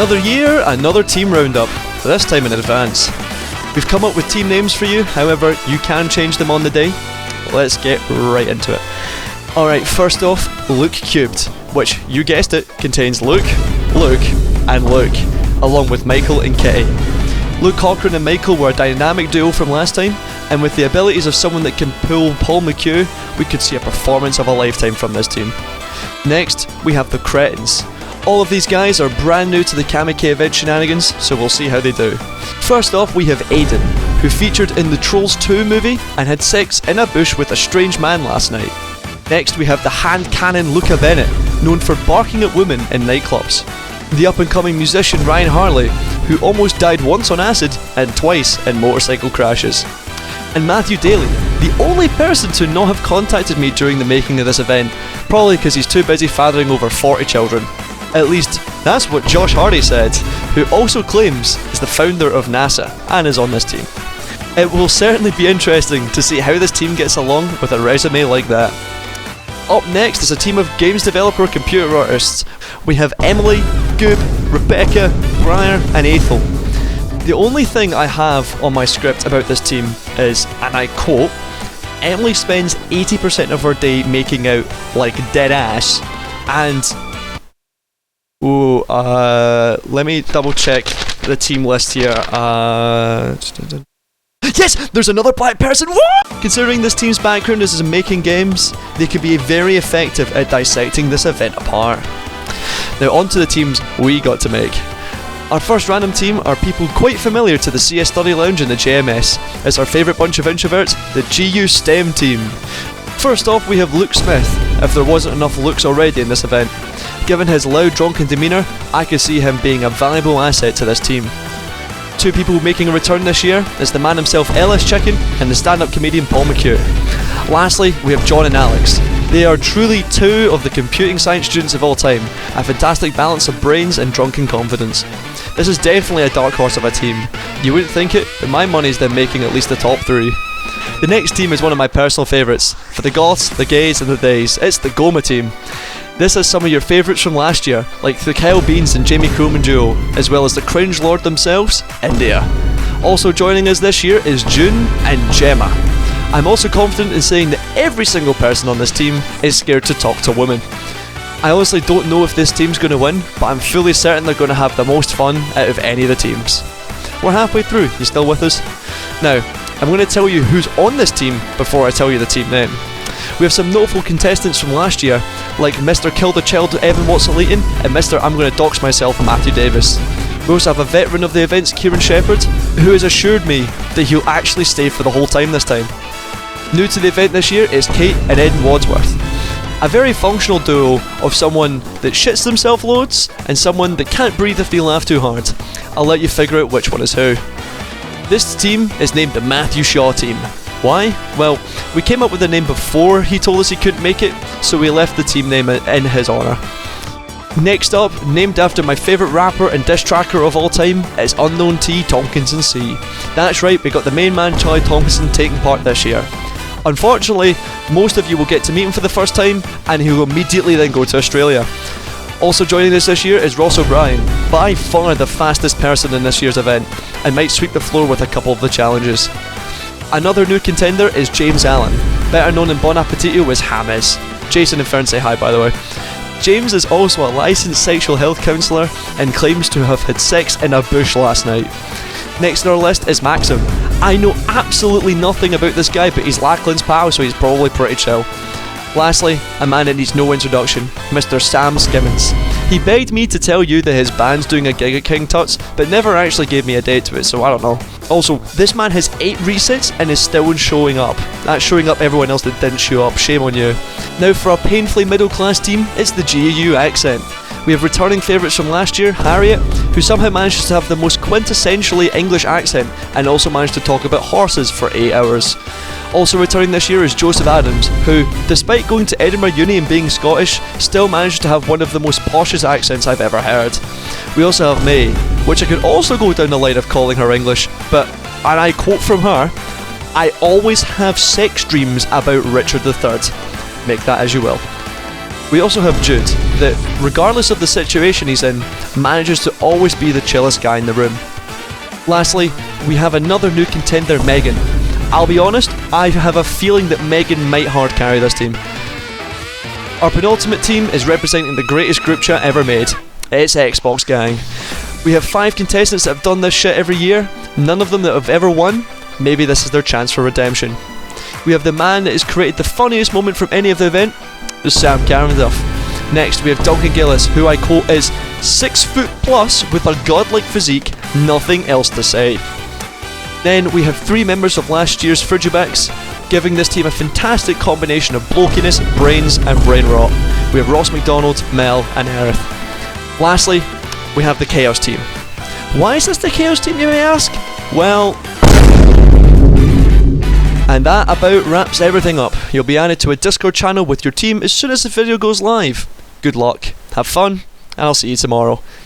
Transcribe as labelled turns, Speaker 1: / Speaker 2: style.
Speaker 1: Another year, another team roundup, this time in advance. We've come up with team names for you, however, you can change them on the day. Let's get right into it. Alright, first off, Luke Cubed, which, you guessed it, contains Luke, and Luke, along with Michael and Kitty. Luke Cochran and Michael were a dynamic duo from last time, and with the abilities of someone that can pull Paul McHugh, we could see a performance of a lifetime from this team. Next, we have the Cretons. All of these guys are brand new to the Kamike event shenanigans, so we'll see how they do. First off, we have Aiden, who featured in the Trolls 2 movie and had sex in a bush with a strange man last night. Next, we have the hand cannon Luca Bennett, known for barking at women in nightclubs. The up-and-coming musician Ryan Harley, who almost died once on acid and twice in motorcycle crashes. And Matthew Daly, the only person to not have contacted me during the making of this event, probably because he's too busy fathering over 40 children. At least, that's what Josh Hardy said, who also claims is the founder of NASA and is on this team. It will certainly be interesting to see how this team gets along with a resume like that. Up next is a team of games developer computer artists. We have Emily, Goob, Rebecca, Briar and Ethel. The only thing I have on my script about this team is, and I quote, Emily spends 80% of her day making out like dead ass, and let me double check the team list here. Yes! There's another black person! What? Considering this team's background is in making games, they could be very effective at dissecting this event apart. Now on to the teams we got to make. Our first random team are people quite familiar to the CS Study Lounge and the JMS. It's our favourite bunch of introverts, the GUU STEM team. First off, we have Luke Smith, if there wasn't enough Lukes already in this event. Given his loud, drunken demeanour, I could see him being a valuable asset to this team. Two people making a return this year is the man himself Ellis Chicken and the stand-up comedian Paul McHugh. Lastly, we have John and Alex. They are truly two of the computing science students of all time, a fantastic balance of brains and drunken confidence. This is definitely a dark horse of a team. You wouldn't think it, but my money's them making at least the top 3. The next team is one of my personal favourites. For the goths, the gays and the days, it's the Goma team. This has some of your favourites from last year, like the Kyle Beans and Jamie Crowman duo, as well as the Cringe Lord themselves, India. Also joining us this year is June and Gemma. I'm also confident in saying that every single person on this team is scared to talk to women. I honestly don't know if this team's going to win, but I'm fully certain they're going to have the most fun out of any of the teams. We're halfway through, you still with us? Now, I'm going to tell you who's on this team before I tell you the team name. We have some notable contestants from last year, like Mr. Kill the Child Evan Watson-Leighton and Mr. I'm going to dox myself Matthew Davis. We also have a veteran of the events, Kieran Shepherd, who has assured me that he'll actually stay for the whole time this time. New to the event this year is Kate and Ed Wadsworth. A very functional duo of someone that shits themselves loads and someone that can't breathe if they laugh too hard. I'll let you figure out which one is who. This team is named the Matthew Shaw team. Why? Well, we came up with the name before he told us he couldn't make it, so we left the team name in his honour. Next up, named after my favourite rapper and diss tracker of all time, is Unknown T Tompkinson C. That's right, we got the main man Charlie Tompkinson taking part this year. Unfortunately, most of you will get to meet him for the first time, and he will immediately then go to Australia. Also joining us this year is Ross O'Brien, by far the fastest person in this year's event, and might sweep the floor with a couple of the challenges. Another new contender is James Allen, better known in Bon Appetito as James. Jason and Fern say hi, by the way. James is also a licensed sexual health counsellor and claims to have had sex in a bush last night. Next on our list is Maxim. I know absolutely nothing about this guy, but he's Lachlan's pal, so he's probably pretty chill. Lastly, a man that needs no introduction, Mr. Sam Skimmins. He begged me to tell you that his band's doing a gig at King Tut's, but never actually gave me a date to it, so I don't know. Also, this man has 8 resets and is still showing up. That's showing up everyone else that didn't show up, shame on you. Now for a painfully middle class team, it's the GUU Accent. We have returning favourites from last year, Harriet, who somehow manages to have the most quintessentially English accent and also managed to talk about horses for 8 hours. Also returning this year is Joseph Adams, who, despite going to Edinburgh Uni and being Scottish, still managed to have one of the most poshest accents I've ever heard. We also have May, which I could also go down the line of calling her English, but, and I quote from her, "I always have sex dreams about Richard III. Make that as you will. We also have Jude, that regardless of the situation he's in, manages to always be the chillest guy in the room. Lastly, we have another new contender, Megan. I'll be honest, I have a feeling that Megan might hard carry this team. Our penultimate team is representing the greatest group chat ever made. It's Xbox Gang. We have 5 contestants that have done this shit every year, none of them that have ever won. Maybe this is their chance for redemption. We have the man that has created the funniest moment from any of the event, Sam Caranduff. Next, we have Duncan Gillis, who I quote is 6 foot plus with a godlike physique, nothing else to say. Then we have 3 members of last year's Frigibacks, giving this team a fantastic combination of blokiness, brains and brain rot. We have Ross McDonald, Mel and Aerith. Lastly, we have the Chaos team. Why is this the Chaos team, you may ask? Well, and that about wraps everything up. You'll be added to a Discord channel with your team as soon as the video goes live. Good luck, have fun, and I'll see you tomorrow.